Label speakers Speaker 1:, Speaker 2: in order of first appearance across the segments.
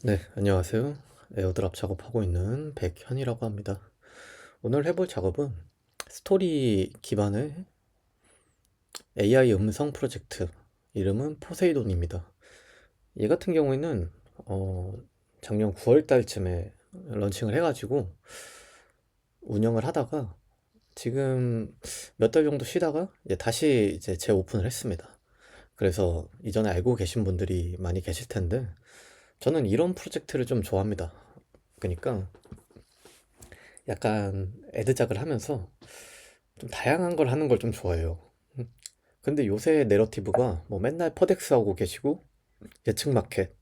Speaker 1: 네, 안녕하세요. 에어드랍 작업하고 있는 백현이라고 합니다. 오늘 해볼 작업은 스토리 기반의 AI 음성 프로젝트, 이름은 포세이돈입니다. 얘 같은 경우에는 작년 9월 달쯤에 런칭을 해가지고 운영을 하다가 지금 몇 달 정도 쉬다가 이제 다시 이제 재오픈을 했습니다. 그래서 이전에 알고 계신 분들이 많이 계실 텐데 저는 이런 프로젝트를 좀 좋아합니다. 그러니까 약간 애드작을 하면서 좀 다양한 걸 하는 걸 좀 좋아해요. 근데 요새 내러티브가 뭐 맨날 퍼덱스 하고 계시고 예측 마켓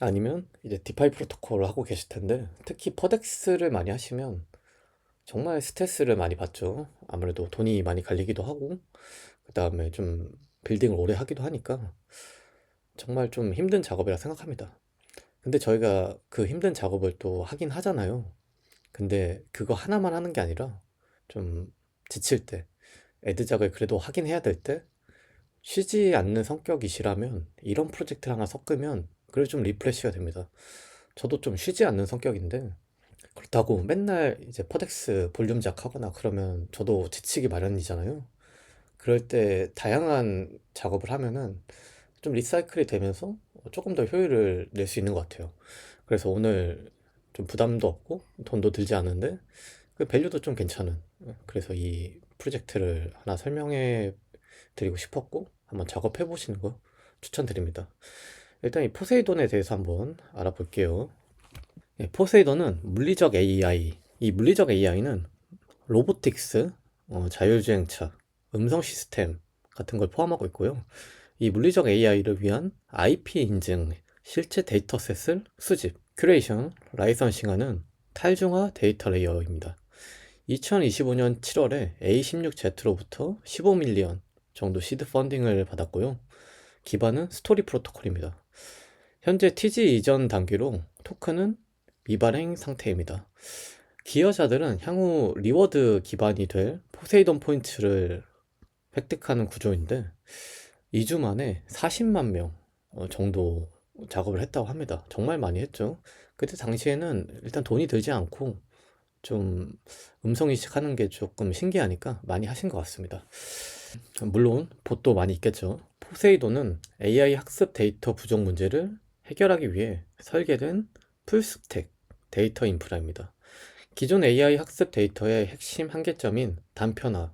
Speaker 1: 아니면 이제 디파이 프로토콜을 하고 계실 텐데 특히 퍼덱스를 많이 하시면 정말 스트레스를 많이 받죠. 아무래도 돈이 많이 갈리기도 하고 그 다음에 좀 빌딩을 오래 하기도 하니까 정말 좀 힘든 작업이라 생각합니다. 근데 저희가 그 힘든 작업을 또 하긴 하잖아요. 근데 그거 하나만 하는 게 아니라 좀 지칠 때 애드작을 그래도 하긴 해야 될 때 쉬지 않는 성격이시라면 이런 프로젝트를 하나 섞으면 그래도 좀 리프레시가 됩니다. 저도 좀 쉬지 않는 성격인데 그렇다고 맨날 이제 퍼덱스 볼륨작 하거나 그러면 저도 지치기 마련이잖아요. 그럴 때 다양한 작업을 하면은 좀 리사이클이 되면서 조금 더 효율을 낼 수 있는 것 같아요. 그래서 오늘 좀 부담도 없고 돈도 들지 않은데 그 밸류도 좀 괜찮은, 그래서 이 프로젝트를 하나 설명해 드리고 싶었고 한번 작업해 보시는 거 추천드립니다. 일단 이 포세이돈에 대해서 한번 알아볼게요. 예, 포세이돈은 물리적 AI. 이 물리적 AI는 로보틱스, 자율주행차, 음성 시스템 같은 걸 포함하고 있고요. 이 물리적 AI를 위한 IP 인증, 실제 데이터셋을 수집, 큐레이션, 라이선싱하는 탈중화 데이터 레이어입니다. 2025년 7월에 A16Z로부터 15밀리언 정도 시드 펀딩을 받았고요. 기반은 스토리 프로토콜입니다. 현재 TG 이전 단계로 토큰은 미발행 상태입니다. 기여자들은 향후 리워드 기반이 될 포세이돈 포인트를 획득하는 구조인데 2주 만에 40만 명 정도 작업을 했다고 합니다. 정말 많이 했죠. 그때 당시에는 일단 돈이 들지 않고 좀 음성 인식하는 게 조금 신기하니까 많이 하신 것 같습니다. 물론 봇도 많이 있겠죠. 포세이돈은 AI 학습 데이터 부족 문제를 해결하기 위해 설계된 풀스택 데이터 인프라입니다. 기존 AI 학습 데이터의 핵심 한계점인 단편화,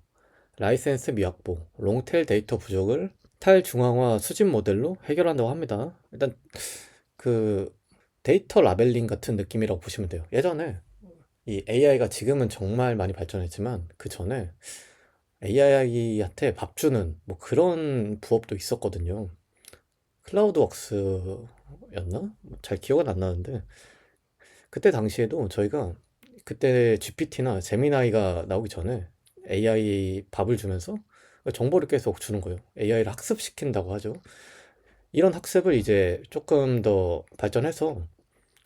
Speaker 1: 라이센스 미확보, 롱테일 데이터 부족을 탈중앙화 수집 모델로 해결한다고 합니다. 일단 그 데이터 라벨링 같은 느낌이라고 보시면 돼요. 예전에 이 AI가 지금은 정말 많이 발전했지만 그 전에 AI한테 밥 주는 뭐 그런 부업도 있었거든요. 클라우드웍스였나? 잘 기억은 안 나는데 그때 당시에도 저희가 그때 GPT나 제미나이가 나오기 전에 AI 밥을 주면서 정보를 계속 주는 거예요. AI를 학습시킨다고 하죠. 이런 학습을 이제 조금 더 발전해서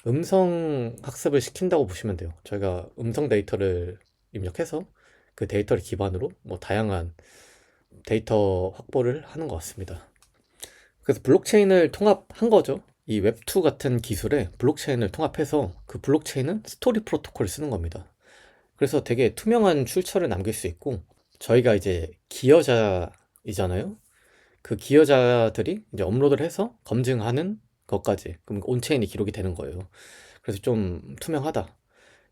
Speaker 1: 음성 학습을 시킨다고 보시면 돼요. 저희가 음성 데이터를 입력해서 그 데이터를 기반으로 뭐 다양한 데이터 확보를 하는 것 같습니다. 그래서 블록체인을 통합한 거죠. 이 웹2 같은 기술에 블록체인을 통합해서 그 블록체인은 스토리 프로토콜을 쓰는 겁니다. 그래서 되게 투명한 출처를 남길 수 있고 저희가 이제 기여자이잖아요. 그 기여자들이 이제 업로드를 해서 검증하는 것까지 그럼 온체인이 기록이 되는 거예요. 그래서 좀 투명하다.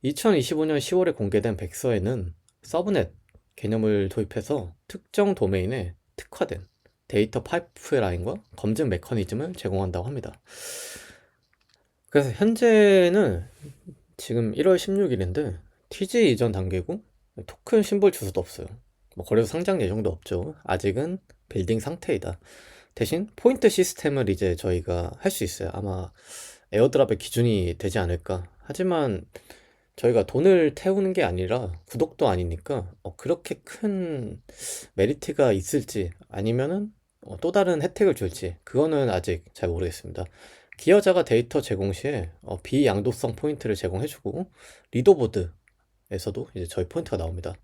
Speaker 1: 2025년 10월에 공개된 백서에는 서브넷 개념을 도입해서 특정 도메인에 특화된 데이터 파이프라인과 검증 메커니즘을 제공한다고 합니다. 그래서 현재는 지금 1월 16일인데 TG 이전 단계고 토큰 심볼 주소도 없어요. 뭐 거래소 상장 예정도 없죠. 아직은 빌딩 상태이다. 대신 포인트 시스템을 이제 저희가 할 수 있어요. 아마 에어드랍의 기준이 되지 않을까. 하지만 저희가 돈을 태우는 게 아니라 구독도 아니니까 그렇게 큰 메리트가 있을지 아니면은 또 다른 혜택을 줄지 그거는 아직 잘 모르겠습니다. 기여자가 데이터 제공 시에 비양도성 포인트를 제공해주고 리더보드에서도 이제 저희 포인트가 나옵니다.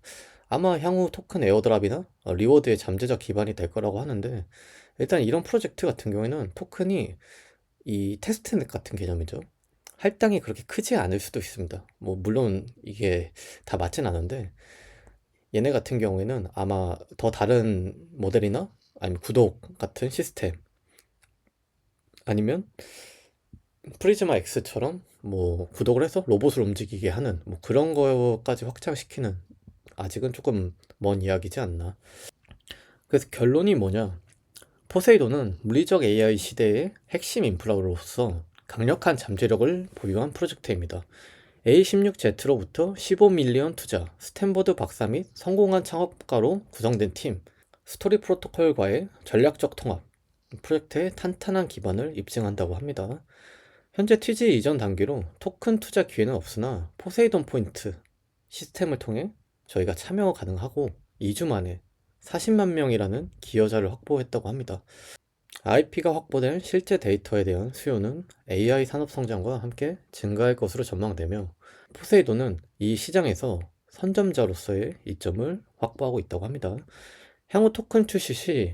Speaker 1: 아마 향후 토큰 에어드랍이나 리워드의 잠재적 기반이 될 거라고 하는데 일단 이런 프로젝트 같은 경우에는 토큰이 이 테스트넷 같은 개념이죠. 할당이 그렇게 크지 않을 수도 있습니다. 뭐 물론 이게 다 맞진 않은데 얘네 같은 경우에는 아마 더 다른 모델이나 아니면 구독 같은 시스템 아니면 프리즈마 X처럼 뭐 구독을 해서 로봇을 움직이게 하는 뭐 그런 거까지 확장시키는 아직은 조금 먼 이야기지 않나. 그래서 결론이 뭐냐? 포세이돈은 물리적 AI 시대의 핵심 인프라로서 강력한 잠재력을 보유한 프로젝트입니다. A16Z로부터 15밀리언 투자, 스탠퍼드 박사 및 성공한 창업가로 구성된 팀, 스토리 프로토콜과의 전략적 통합, 프로젝트의 탄탄한 기반을 입증한다고 합니다. 현재 TG 이전 단계로 토큰 투자 기회는 없으나 포세이돈 포인트 시스템을 통해 저희가 참여 가능하고 2주 만에 40만 명이라는 기여자를 확보했다고 합니다. IP가 확보된 실제 데이터에 대한 수요는 AI 산업 성장과 함께 증가할 것으로 전망되며 포세이돈은 이 시장에서 선점자로서의 이점을 확보하고 있다고 합니다. 향후 토큰 출시 시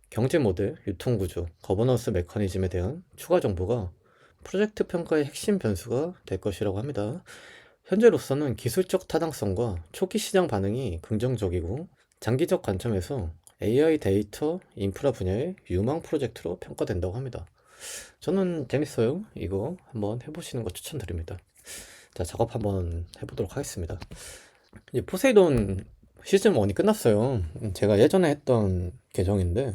Speaker 1: 경제 모델, 유통 구조, 거버넌스 메커니즘에 대한 추가 정보가 프로젝트 평가의 핵심 변수가 될 것이라고 합니다. 현재로서는 기술적 타당성과 초기 시장 반응이 긍정적이고 장기적 관점에서 AI 데이터 인프라 분야의 유망 프로젝트로 평가된다고 합니다. 저는 재밌어요. 이거 한번 해보시는 거 추천드립니다. 자, 작업 한번 해보도록 하겠습니다. 이제 포세이돈 시즌 1이 끝났어요. 제가 예전에 했던 계정인데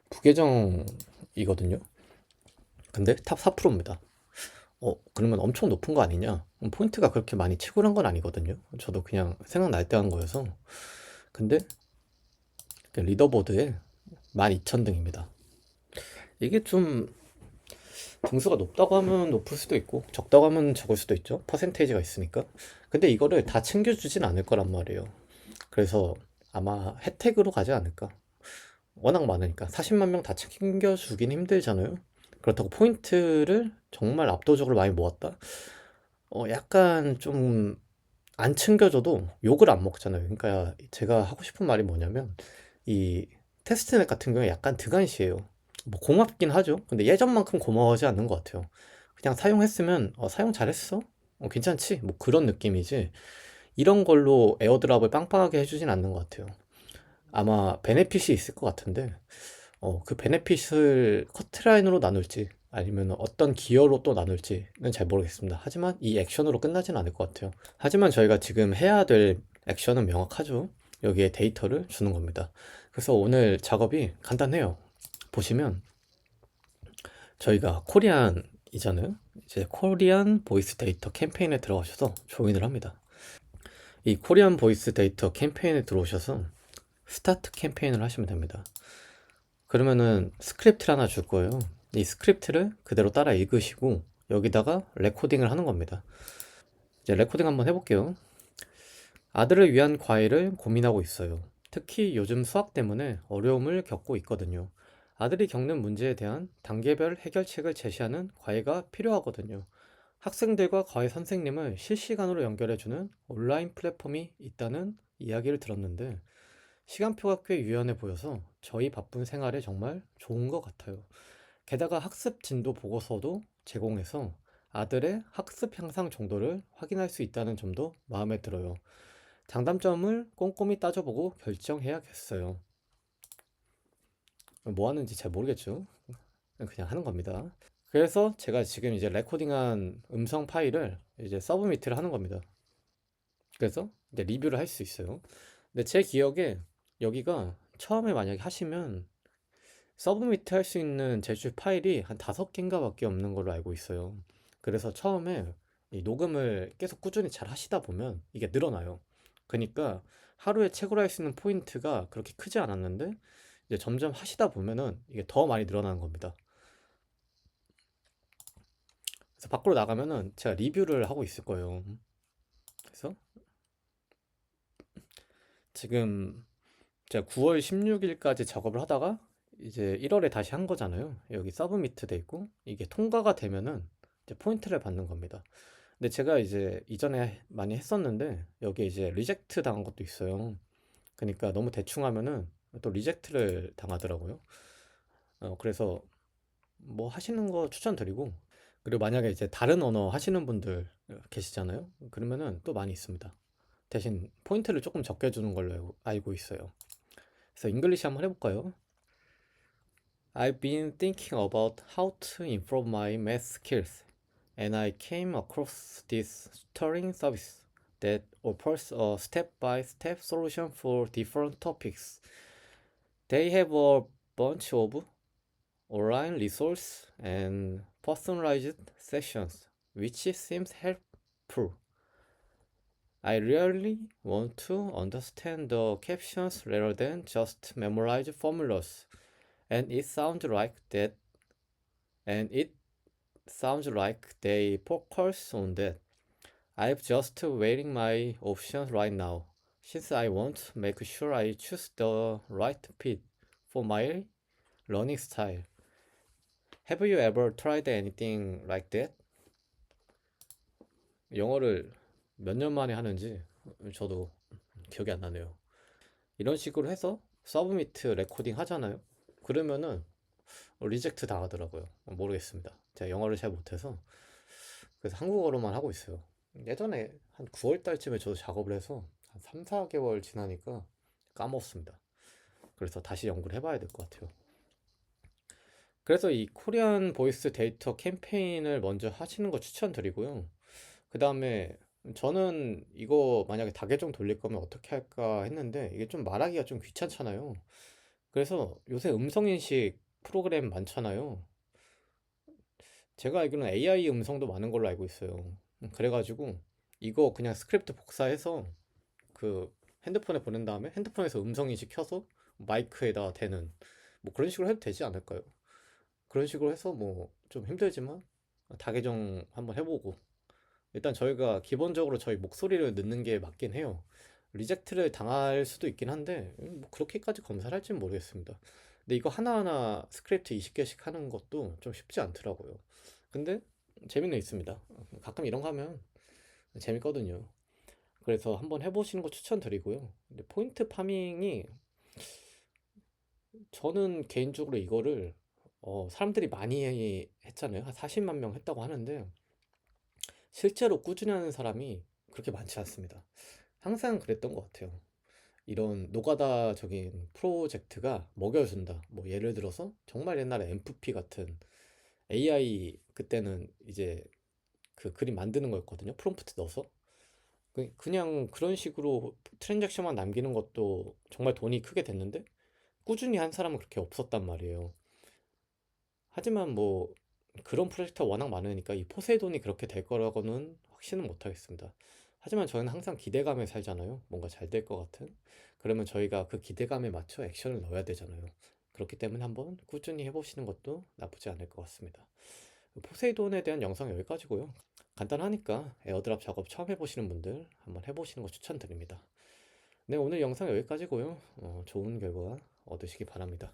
Speaker 1: 부계정이거든요. 근데 탑 4%입니다. 그러면 엄청 높은 거 아니냐? 포인트가 그렇게 많이 치고난 건 아니거든요. 저도 그냥 생각날 때 한 거여서. 근데 그 리더보드에 12,000등입니다. 이게 좀 등수가 높다고 하면 높을 수도 있고 적다고 하면 적을 수도 있죠. 퍼센테이지가 있으니까. 근데 이거를 다 챙겨주진 않을 거란 말이에요. 그래서 아마 혜택으로 가지 않을까. 워낙 많으니까 40만 명 다 챙겨주긴 힘들잖아요. 그렇다고 포인트를 정말 압도적으로 많이 모았다? 약간 좀 안 챙겨줘도 욕을 안 먹잖아요. 그러니까 제가 하고 싶은 말이 뭐냐면 이 테스트넷 같은 경우에 약간 드간시해요. 뭐 고맙긴 하죠. 근데 예전만큼 고마워하지 않는 것 같아요. 그냥 사용했으면 사용 잘했어? 괜찮지? 뭐 그런 느낌이지. 이런 걸로 에어드랍을 빵빵하게 해주진 않는 것 같아요. 아마 베네핏이 있을 것 같은데 그 베네핏을 커트라인으로 나눌지 아니면 어떤 기어로 또 나눌지는 잘 모르겠습니다. 하지만 이 액션으로 끝나진 않을 것 같아요. 하지만 저희가 지금 해야 될 액션은 명확하죠. 여기에 데이터를 주는 겁니다. 그래서 오늘 작업이 간단해요. 보시면 저희가 코리안이잖아요. 이제 코리안 보이스 데이터 캠페인에 들어가셔서 조인을 합니다. 이 코리안 보이스 데이터 캠페인에 들어오셔서 스타트 캠페인을 하시면 됩니다. 그러면은 스크립트를 하나 줄 거예요. 이 스크립트를 그대로 따라 읽으시고 여기다가 레코딩을 하는 겁니다. 이제 레코딩 한번 해볼게요. 아들을 위한 과외를 고민하고 있어요. 특히 요즘 수학 때문에 어려움을 겪고 있거든요. 아들이 겪는 문제에 대한 단계별 해결책을 제시하는 과외가 필요하거든요. 학생들과 과외 선생님을 실시간으로 연결해주는 온라인 플랫폼이 있다는 이야기를 들었는데 시간표가 꽤 유연해 보여서 저희 바쁜 생활에 정말 좋은 것 같아요. 게다가 학습 진도 보고서도 제공해서 아들의 학습 향상 정도를 확인할 수 있다는 점도 마음에 들어요. 장단점을 꼼꼼히 따져보고 결정해야겠어요. 뭐 하는지 잘 모르겠죠. 그냥 하는 겁니다. 그래서 제가 지금 이제 레코딩한 음성 파일을 이제 서브미트를 하는 겁니다. 그래서 이제 리뷰를 할 수 있어요. 근데 제 기억에 여기가 처음에 만약에 하시면 서브미트 할 수 있는 제출 파일이 한 5개인가 밖에 없는 걸로 알고 있어요. 그래서 처음에 이 녹음을 계속 꾸준히 잘 하시다 보면 이게 늘어나요. 그러니까 하루에 최고로 할 수 있는 포인트가 그렇게 크지 않았는데 이제 점점 하시다 보면은 이게 더 많이 늘어나는 겁니다. 그래서 밖으로 나가면은 제가 리뷰를 하고 있을 거예요. 그래서 지금 제가 9월 16일까지 작업을 하다가 이제 1월에 다시 한 거잖아요. 여기 서브미트 돼 있고 이게 통과가 되면은 이제 포인트를 받는 겁니다. 근데 제가 이제 이전에 많이 했었는데 여기에 이제 리젝트 당한 것도 있어요. 그러니까 너무 대충 하면은 또 리젝트를 당하더라고요. 그래서 뭐 하시는 거 추천드리고, 그리고 만약에 이제 다른 언어 하시는 분들 계시잖아요. 그러면은 또 많이 있습니다. 대신 포인트를 조금 적게 주는 걸로 알고 있어요. 그래서 잉글리시 한번 해볼까요? I've been thinking about how to improve my math skills, and I came across this tutoring service that offers a step-by-step solution for different topics. They have a bunch of online resources and personalized sessions, which seems helpful. I really want to understand the captions rather than just memorize formulas. And it sounds like that, and it sounds like they focus on that. I'm just weighing my options right now, since I want to make sure I choose the right fit for my learning style. Have you ever tried anything like that? 영어를 몇 년 만에 하는지 저도 기억이 안 나네요. 이런 식으로 해서 서브미트 레코딩 하잖아요. 그러면은 리젝트 당하더라고요. 모르겠습니다. 제가 영어를 잘 못해서 그래서 한국어로만 하고 있어요. 예전에 한 9월 달쯤에 저도 작업을 해서 한 3, 4개월 지나니까 까먹었습니다. 그래서 다시 연구를 해봐야 될 것 같아요. 그래서 이 코리안 보이스 데이터 캠페인을 먼저 하시는 거 추천드리고요. 그 다음에 저는 이거 만약에 다계정 돌릴 거면 어떻게 할까 했는데 이게 좀 말하기가 좀 귀찮잖아요. 그래서 요새 음성인식 프로그램 많잖아요. 제가 알기로는 AI 음성도 많은 걸로 알고 있어요. 그래가지고 이거 그냥 스크립트 복사해서 그 핸드폰에 보낸 다음에 핸드폰에서 음성인식 켜서 마이크에다 대는 뭐 그런 식으로 해도 되지 않을까요? 그런 식으로 해서 뭐 좀 힘들지만 다계정 한번 해보고 일단 저희가 기본적으로 저희 목소리를 넣는 게 맞긴 해요. 리젝트를 당할 수도 있긴 한데 뭐 그렇게까지 검사를 할지는 모르겠습니다. 근데 이거 하나하나 스크립트 20개씩 하는 것도 좀 쉽지 않더라고요. 근데 재미는 있습니다. 가끔 이런 거 하면 재밌거든요. 그래서 한번 해보시는 거 추천드리고요. 근데 포인트 파밍이 저는 개인적으로 이거를 사람들이 많이 했잖아요. 한 40만 명 했다고 하는데 실제로 꾸준히 하는 사람이 그렇게 많지 않습니다. 항상 그랬던 것 같아요. 이런 노가다적인 프로젝트가 먹여준다. 뭐 예를 들어서 정말 옛날에 MFP 같은 AI 그때는 이제 그 그림 만드는 거였거든요. 프롬프트 넣어서. 그냥 그런 식으로 트랜잭션만 남기는 것도 정말 돈이 크게 됐는데 꾸준히 한 사람은 그렇게 없었단 말이에요. 하지만 뭐 그런 프로젝트가 워낙 많으니까 이 포세이돈이 그렇게 될 거라고는 확신은 못 하겠습니다. 하지만 저희는 항상 기대감에 살잖아요. 뭔가 잘 될 것 같은. 그러면 저희가 그 기대감에 맞춰 액션을 넣어야 되잖아요. 그렇기 때문에 한번 꾸준히 해보시는 것도 나쁘지 않을 것 같습니다. 포세이돈에 대한 영상 여기까지고요. 간단하니까 에어드랍 작업 처음 해보시는 분들 한번 해보시는 거 추천드립니다. 네, 오늘 영상 여기까지고요. 좋은 결과 얻으시기 바랍니다.